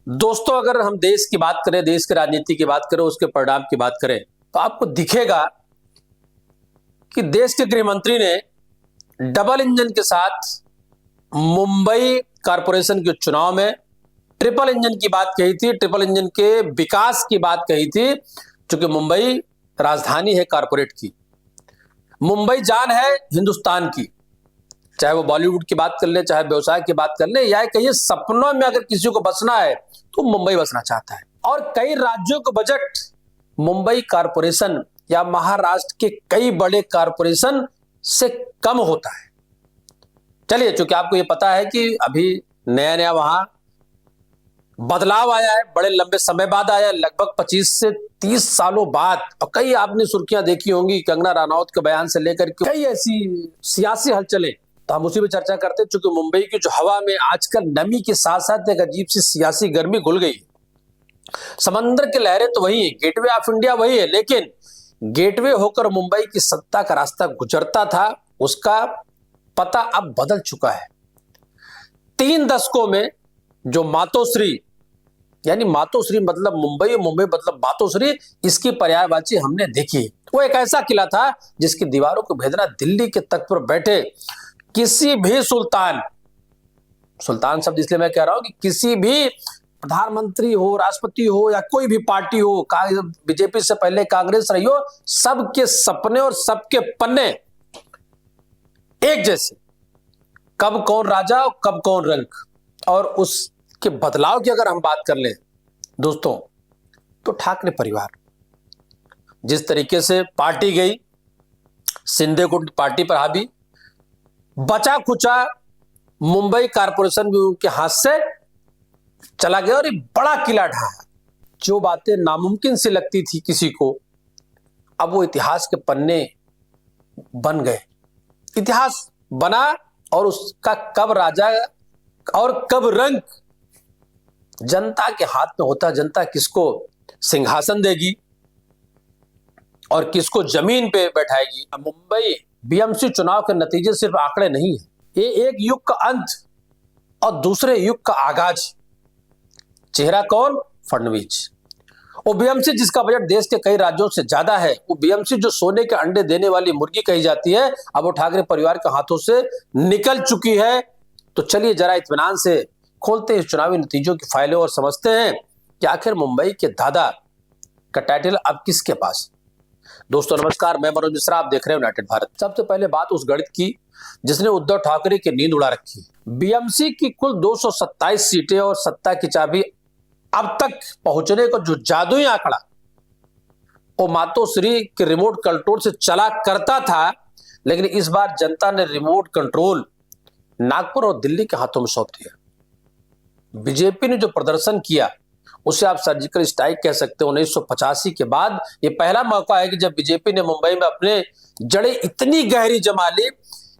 दोस्तों, अगर हम देश की बात करें, देश की राजनीति की बात करें, उसके परिणाम की बात करें, तो आपको दिखेगा कि देश के गृह मंत्री ने डबल इंजन के साथ मुंबई कारपोरेशन के चुनाव में ट्रिपल इंजन की बात कही थी, ट्रिपल इंजन के विकास की बात कही थी। क्योंकि मुंबई राजधानी है कारपोरेट की, मुंबई जान है हिंदुस्तान की। चाहे वो बॉलीवुड की बात कर ले, चाहे व्यवसाय की बात कर ले, या कहिए सपनों में अगर किसी को बसना है तो मुंबई बसना चाहता है। और कई राज्यों का बजट मुंबई कारपोरेशन या महाराष्ट्र के कई बड़े कारपोरेशन से कम होता है। चलिए, चूंकि आपको ये पता है कि अभी नया नया वहां बदलाव आया है, बड़े लंबे समय बाद आया है, लगभग 25 से 30 सालों बाद। और कई आपने सुर्खियां देखी होंगी कंगना रनौत के बयान से लेकर के कई ऐसी सियासी हलचलें, तो हम उसी पे चर्चा करते हैं। चूंकि मुंबई की जो हवा में आजकल नमी के साथ साथ एक अजीब सी सियासी गर्मी घुल गई है। समंदर की लहरें तो वही है, गेटवे ऑफ इंडिया वही है, लेकिन गेटवे होकर मुंबई की सत्ता का रास्ता गुजरता था, उसका पता अब बदल चुका है। 3 दशकों में जो मातोश्री, यानी मातोश्री मतलब मुंबई, मुंबई मतलब मातोश्री, इसकी पर्यायवाची हमने देखी। वो एक ऐसा किला था जिसकी दीवारों को भेदना दिल्ली के तख्त पर बैठे किसी भी सुल्तान, सुल्तान शब्द इसलिए मैं कह रहा हूं कि किसी भी प्रधानमंत्री हो, राष्ट्रपति हो, या कोई भी पार्टी हो, बीजेपी से पहले कांग्रेस रही हो, सबके सपने और सबके पन्ने एक जैसे। कब कौन राजा और कब कौन रंक। और उसके बदलाव की अगर हम बात कर ले दोस्तों, तो ठाकरे परिवार जिस तरीके से पार्टी गई, शिंदे को पार्टी पर हावी, बचा खुचा मुंबई कारपोरेशन भी उनके हाथ से चला गया और एक बड़ा किला ढहा। जो बातें नामुमकिन सी लगती थी किसी को, अब वो इतिहास के पन्ने बन गए। इतिहास बना और उसका कब राजा और कब रंक जनता के हाथ में होता। जनता किसको सिंहासन देगी और किसको जमीन पे बैठाएगी। मुंबई बीएमसी चुनाव के नतीजे सिर्फ आंकड़े नहीं है, ये एक युग का अंत और दूसरे युग का आगाज। चेहरा कौन? फडणवीस। वो बीएमसी जिसका बजट देश के कई राज्यों से ज्यादा है, वो बीएमसी जो सोने के अंडे देने वाली मुर्गी कही जाती है, अब वो ठाकरे परिवार के हाथों से निकल चुकी है। तो चलिए जरा इत्मीनान से खोलते हैं चुनावी नतीजों की फाइलें और समझते हैं कि आखिर मुंबई के दादा का टाइटल अब किसके पास। दोस्तों नमस्कार, मैं मनोज मिश्रा, आप देख रहे हैं यूनाइटेड भारत। सबसे पहले बात उस गणित की जिसने उद्धव ठाकरे की नींद उड़ा रखी। बीएमसी की कुल 227 सीटें और सत्ता की चाबी अब तक पहुंचने को जो जादुई आंकड़ा वो मातोश्री के रिमोट कंट्रोल से चला करता था, लेकिन इस बार जनता ने रिमोट कंट्रोल नागपुर और दिल्ली के हाथों में सौंप दिया। बीजेपी ने जो प्रदर्शन किया उसे आप सर्जिकल स्ट्राइक कह सकते हैं। 1985 के बाद ये पहला मौका है कि जब बीजेपी ने मुंबई में अपने जड़ें इतनी गहरी जमा ली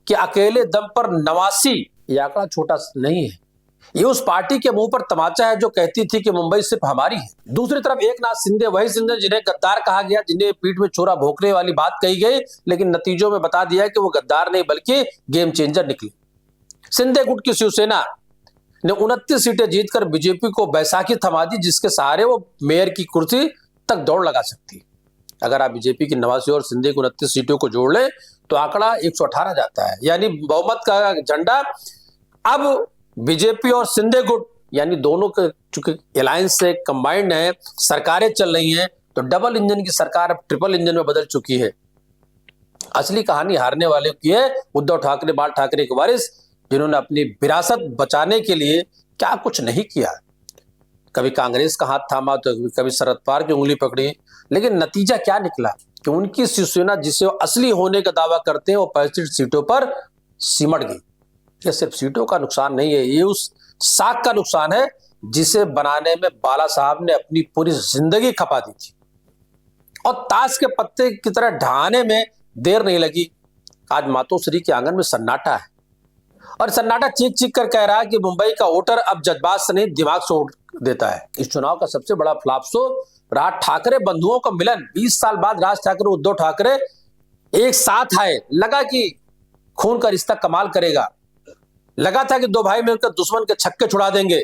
कि अकेले दम पर 89, ये आंकड़ा छोटा नहीं है, ये उस पार्टी के मुंह पर तमाचा है जो कहती थी कि मुंबई सिर्फ हमारी है। दूसरी तरफ एकनाथ शिंदे, वही शिंदे जिन्हें गद्दार कहा गया, जिन्हें पीठ में छोरा भोंकने वाली बात कही गई, लेकिन नतीजों में बता दिया कि वो गद्दार नहीं बल्कि गेम चेंजर निकली। शिंदे गुट की शिवसेना ने 29 सीटें जीतकर बीजेपी को बैसाखी थमा दी, जिसके सहारे वो मेयर की कुर्सी तक दौड़ लगा सकती। अगर आप बीजेपी की 89 और शिंदे की 29 सीटों को जोड़ ले तो आंकड़ा 118 जाता है। यानी बहुमत का झंडा अब बीजेपी और शिंदे गुट, यानी दोनों के चूंकि अलायंस से कंबाइंड है, सरकारें चल रही हैं, तो डबल इंजन की सरकार अब ट्रिपल इंजन में बदल चुकी है। असली कहानी हारने वाले की है उद्धव ठाकरे, बाल ठाकरे के वारिस, जिन्होंने अपनी विरासत बचाने के लिए क्या कुछ नहीं किया। कभी कांग्रेस का हाथ थामा तो कभी शरद पवार की उंगली पकड़ी, लेकिन नतीजा क्या निकला कि उनकी शिवसेना जिसे वो असली होने का दावा करते हैं वो 65 सीटों पर सिमट गई। ये सिर्फ सीटों का नुकसान नहीं है, ये उस साख का नुकसान है जिसे बनाने में बाला साहब ने अपनी पूरी जिंदगी खपा दी थी। और ताश के पत्ते की तरह ढहाने में देर नहीं लगी। आज मातोश्री के आंगन में सन्नाटा है और सन्नाटा चीख चीख कर कह रहा है कि मुंबई का वोटर अब जज्बात से नहीं दिमाग से वोट देता है। इस चुनाव का सबसे बड़ा फ्लॉप शो राज ठाकरे बंधुओं का मिलन। 20 साल बाद राज ठाकरे उद्धव ठाकरे एक साथ आए। लगा कि खून का रिश्ता कमाल करेगा, लगा था कि दो भाई मिलकर दुश्मन के छक्के छुड़ा देंगे,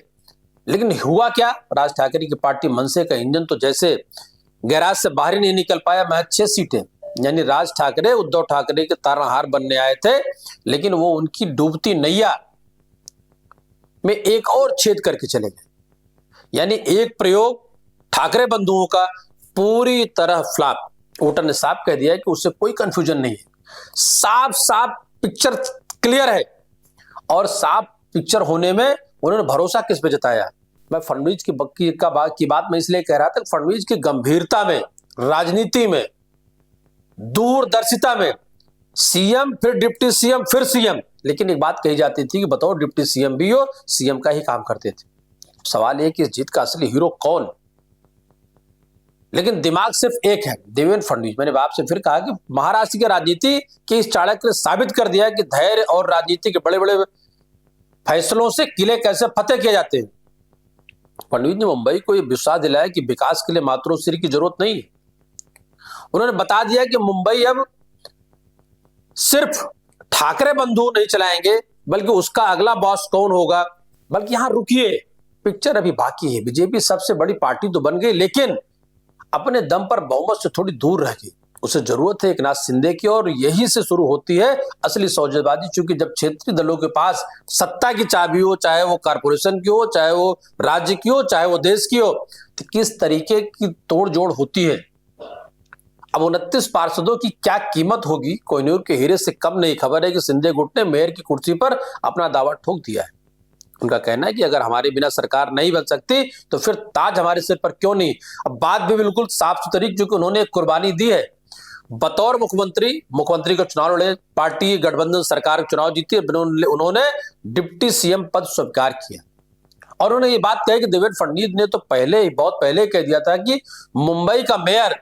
लेकिन हुआ क्या, राज ठाकरे की पार्टी मनसे का इंजन तो जैसे गैराज से बाहर ही नहीं निकल पाया। महज 6 सीटें, यानी राज ठाकरे उद्धव ठाकरे के तारनहार बनने आए थे, लेकिन वो उनकी डूबती नैया में एक और छेद करके चले गए। यानी एक प्रयोग ठाकरे बंधुओं का पूरी तरह फ्लॉप। वोटर ने साफ कह दिया है कि उससे कोई कंफ्यूजन नहीं है, साफ साफ पिक्चर क्लियर है। और साफ पिक्चर होने में उन्होंने भरोसा किस पे जताया। मैं फडणवीस की बात मैं इसलिए कह रहा था, फडणवीस की गंभीरता में, राजनीति में, दूरदर्शिता में, सीएम फिर डिप्टी सीएम फिर सीएम। लेकिन एक बात कही जाती थी कि बताओ डिप्टी सीएम भी हो, सीएम का ही काम करते थे। सवाल यह कि इस जीत का असली हीरो कौन। लेकिन दिमाग सिर्फ एक है, देवेंद्र फडणवीस। मैंने आपसे फिर कहा कि महाराष्ट्र की राजनीति के इस चाणक्य ने साबित कर दिया कि धैर्य और राजनीति के बड़े बड़े फैसलों से किले कैसे फतेह किए जाते हैं। फडणवीस ने मुंबई को यह विश्वास दिलाया कि विकास के लिए मातोश्री की जरूरत नहीं है। उन्होंने बता दिया कि मुंबई अब सिर्फ ठाकरे बंधु नहीं चलाएंगे, बल्कि उसका अगला बॉस कौन होगा। बल्कि यहां रुकिए, पिक्चर अभी बाकी है। बीजेपी सबसे बड़ी पार्टी तो बन गई, लेकिन अपने दम पर बहुमत से थोड़ी दूर रह गई। उसे जरूरत है एकनाथ शिंदे की, और यही से शुरू होती है असली सौदेबाजी। चूंकि जब क्षेत्रीय दलों के पास सत्ता की चाबी हो, चाहे वो कारपोरेशन की हो, चाहे वो राज्य की हो, चाहे वो देश की हो, तो किस तरीके की तोड़जोड़ होती है। अब 29 पार्षदों की क्या कीमत होगी, कोहिनूर के हीरे से कम नहीं। खबर है कि शिंदे गुट ने मेयर की कुर्सी पर अपना दावा ठोक दिया है। उनका कहना है कि अगर हमारे बिना सरकार नहीं बन सकती तो फिर ताज हमारे सिर पर क्यों नहीं। अब बात भी बिल्कुल साफ सुथरी, क्योंकि उन्होंने एक कुर्बानी दी है। बतौर मुख्यमंत्री का चुनाव लड़े, पार्टी गठबंधन सरकार चुनाव जीती, उन्होंने डिप्टी सीएम पद स्वीकार किया। और उन्होंने ये बात कही कि देवेंद्र फडणवीस ने तो बहुत पहले कह दिया था कि मुंबई का मेयर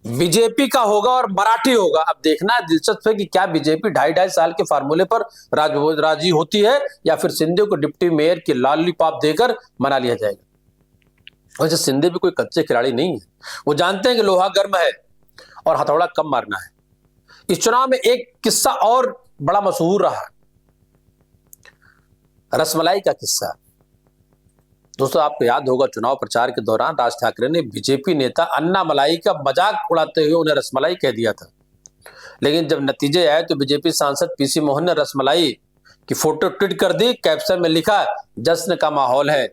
बीजेपी का होगा और मराठी होगा। अब देखना दिलचस्प है कि क्या बीजेपी 2.5 साल के फार्मूले पर राजी होती है, या फिर शिंदे को डिप्टी मेयर की लॉलीपॉप देकर मना लिया जाएगा। वैसे शिंदे भी कोई कच्चे खिलाड़ी नहीं है। वो जानते हैं कि लोहा गर्म है और हथौड़ा कम मारना है। इस चुनाव में एक किस्सा और बड़ा मशहूर रहा, रसमलाई का किस्सा। दोस्तों, आपको याद होगा चुनाव प्रचार के दौरान राज ठाकरे ने बीजेपी नेता अन्ना मलाई का मजाक उड़ाते हुए उन्हें रसमलाई कह दिया था। लेकिन जब नतीजे आए तो बीजेपी सांसद पीसी मोहन ने रसमलाई की फोटो ट्वीट कर दी। कैप्शन में लिखा, जश्न का माहौल है,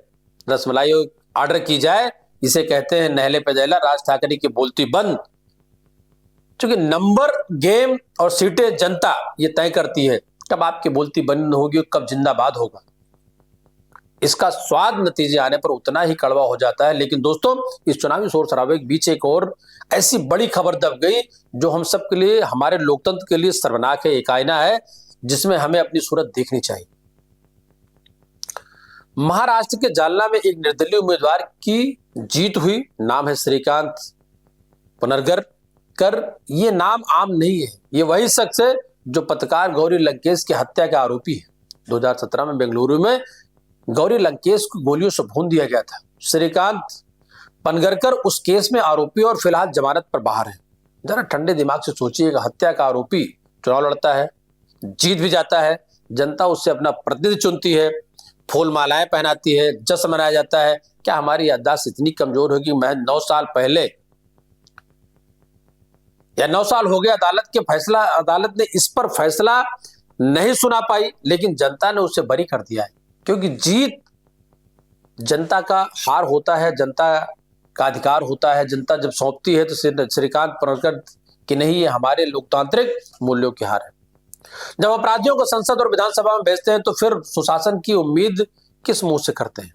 रसमलाई ऑर्डर की जाए, इसे कहते हैं नहले पे दहला, राज ठाकरे की बोलती बंद। क्योंकि नंबर, गेम और सीटें जनता ये तय करती है कब आपकी बोलती बंद होगी, कब जिंदाबाद होगा। इसका स्वाद नतीजे आने पर उतना ही कड़वा हो जाता है। लेकिन दोस्तों, इस चुनावी शोर शराबे के बीच एक और ऐसी बड़ी खबर दब गई जो हम सब के लिए, हमारे लोकतंत्र के लिए सर्वनाक है, एक आईना है जिसमें हमें अपनी सूरत देखनी चाहिए। महाराष्ट्र के जालना में एक निर्दलीय उम्मीदवार की जीत हुई। नाम है श्रीकांत पनगरकर। ये नाम आम नहीं है, ये वही शख्स है जो पत्रकार गौरी लंकेश की हत्या का आरोपी है। 2017 में बेंगलुरु में गौरी लंकेश को गोलियों से भून दिया गया था। श्रीकांत पनगरकर उस केस में आरोपी और फिलहाल जमानत पर बाहर है। जरा ठंडे दिमाग से सोचिएगा, हत्या का आरोपी चुनाव लड़ता है, जीत भी जाता है, जनता उससे अपना प्रतिनिधि चुनती है, फूल मालाएं पहनाती है, जश्न मनाया जाता है। क्या हमारी याददाश्त इतनी कमजोर होगी? मैं 9 साल पहले या 9 साल हो गया अदालत ने इस पर फैसला नहीं सुना पाई, लेकिन जनता ने उसे बरी कर दिया है। क्योंकि जीत जनता का हार होता है, जनता का अधिकार होता है। जनता जब सौंपती है तो श्रीकांत पनगरकर की नहीं, ये हमारे लोकतांत्रिक मूल्यों की हार है। जब अपराधियों को संसद और विधानसभा में भेजते हैं तो फिर सुशासन की उम्मीद किस मुंह से करते हैं।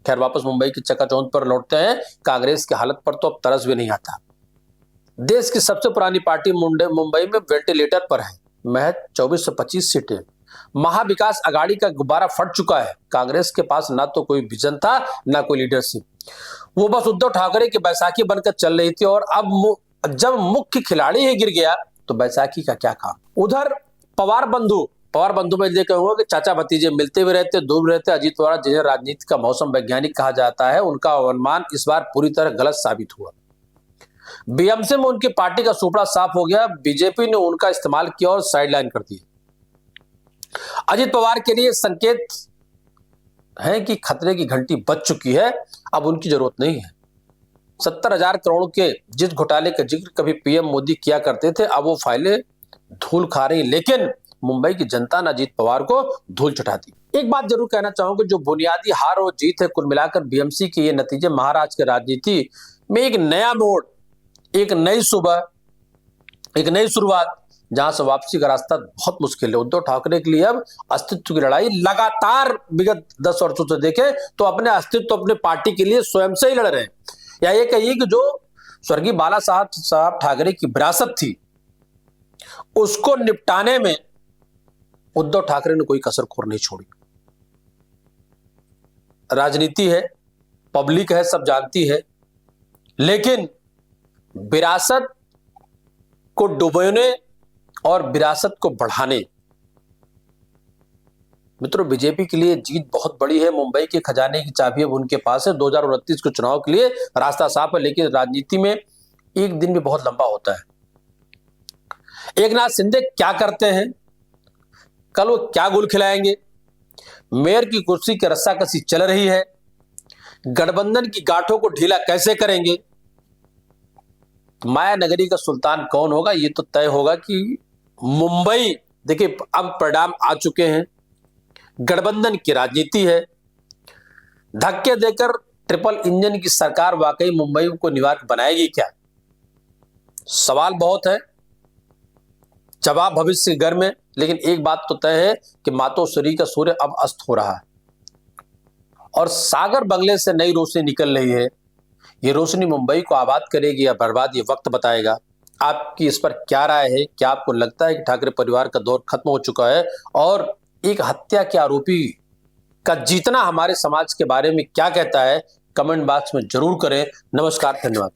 खैर, वापस मुंबई की चकाचौंध पर लौटते हैं। कांग्रेस की हालत पर तो अब तरस भी नहीं आता। देश की सबसे पुरानी पार्टी मुंबई में वेंटिलेटर पर है। महज 24 से 25 सीटें। महाविकास अघाड़ी का गुब्बारा फट चुका है। कांग्रेस के पास ना तो कोई विजन था, ना कोई लीडरशिप। वो बस उद्धव ठाकरे की बैसाखी बनकर चल रही थी, और अब जब मुख्य खिलाड़ी ही गिर गया तो बैसाखी का क्या काम। उधर पवार बंधु में ये कहूंगा कि चाचा भतीजे मिलते भी रहते, दूर रहते। अजीत पवार, जिन्हें राजनीति का मौसम वैज्ञानिक कहा जाता है, उनका अनुमान इस बार पूरी तरह गलत साबित हुआ। बीएमसी में उनकी पार्टी का सुपड़ा साफ हो गया। बीजेपी ने उनका इस्तेमाल किया और साइडलाइन कर दिया। अजीत पवार के लिए संकेत है कि खतरे की घंटी बज चुकी है, अब उनकी जरूरत नहीं है। 70,000 करोड़ के जिस घोटाले का जिक्र कभी पीएम मोदी किया करते थे, अब वो फाइलें धूल खा रही, लेकिन मुंबई की जनता ने अजीत पवार को धूल चटाती। एक बात जरूर कहना चाहूंगा, जो बुनियादी हार और जीत है, कुल मिलाकर बीएमसी के ये नतीजे महाराष्ट्र की राजनीति में एक नया मोड़, एक नई सुबह, एक नई शुरुआत, जहां से वापसी का रास्ता बहुत मुश्किल है। उद्धव ठाकरे के लिए अब अस्तित्व की लड़ाई लगातार विगत 10 वर्षों से देखें तो अपने अस्तित्व, अपने पार्टी के लिए स्वयं से ही लड़ रहे हैं। या ये कहिए कि जो स्वर्गीय बाला साहब ठाकरे की विरासत थी, उसको निपटाने में उद्धव ठाकरे ने कोई कसर खोर नहीं छोड़ी। राजनीति है, पब्लिक है, सब जानती है, लेकिन विरासत को डुबोने और विरासत को बढ़ाने, मित्रों बीजेपी के लिए जीत बहुत बड़ी है। मुंबई के खजाने की चाबी अब उनके पास है। 2029 के चुनाव के लिए रास्ता साफ है, लेकिन राजनीति में एक दिन भी बहुत लंबा होता है। एकनाथ शिंदे क्या करते हैं, कल वो क्या गुल खिलाएंगे, मेयर की कुर्सी की रस्साकसी चल रही है, गठबंधन की गांठों को ढीला कैसे करेंगे, माया नगरी का सुल्तान कौन होगा, ये तो तय होगा कि मुंबई, देखिए अब परिणाम आ चुके हैं, गठबंधन की राजनीति है, धक्के देकर ट्रिपल इंजन की सरकार वाकई मुंबई को निवारक बनाएगी क्या? सवाल बहुत है, जवाब भविष्य घर में। लेकिन एक बात तो तय है कि मातोश्री का सूर्य अब अस्त हो रहा है और सागर बंगले से नई रोशनी निकल रही है। ये रोशनी मुंबई को आबाद करेगी या बर्बाद, ये वक्त बताएगा। आपकी इस पर क्या राय है? क्या आपको लगता है कि ठाकरे परिवार का दौर खत्म हो चुका है और एक हत्या के आरोपी का जीतना हमारे समाज के बारे में क्या कहता है? कमेंट बॉक्स में जरूर करें। नमस्कार, धन्यवाद।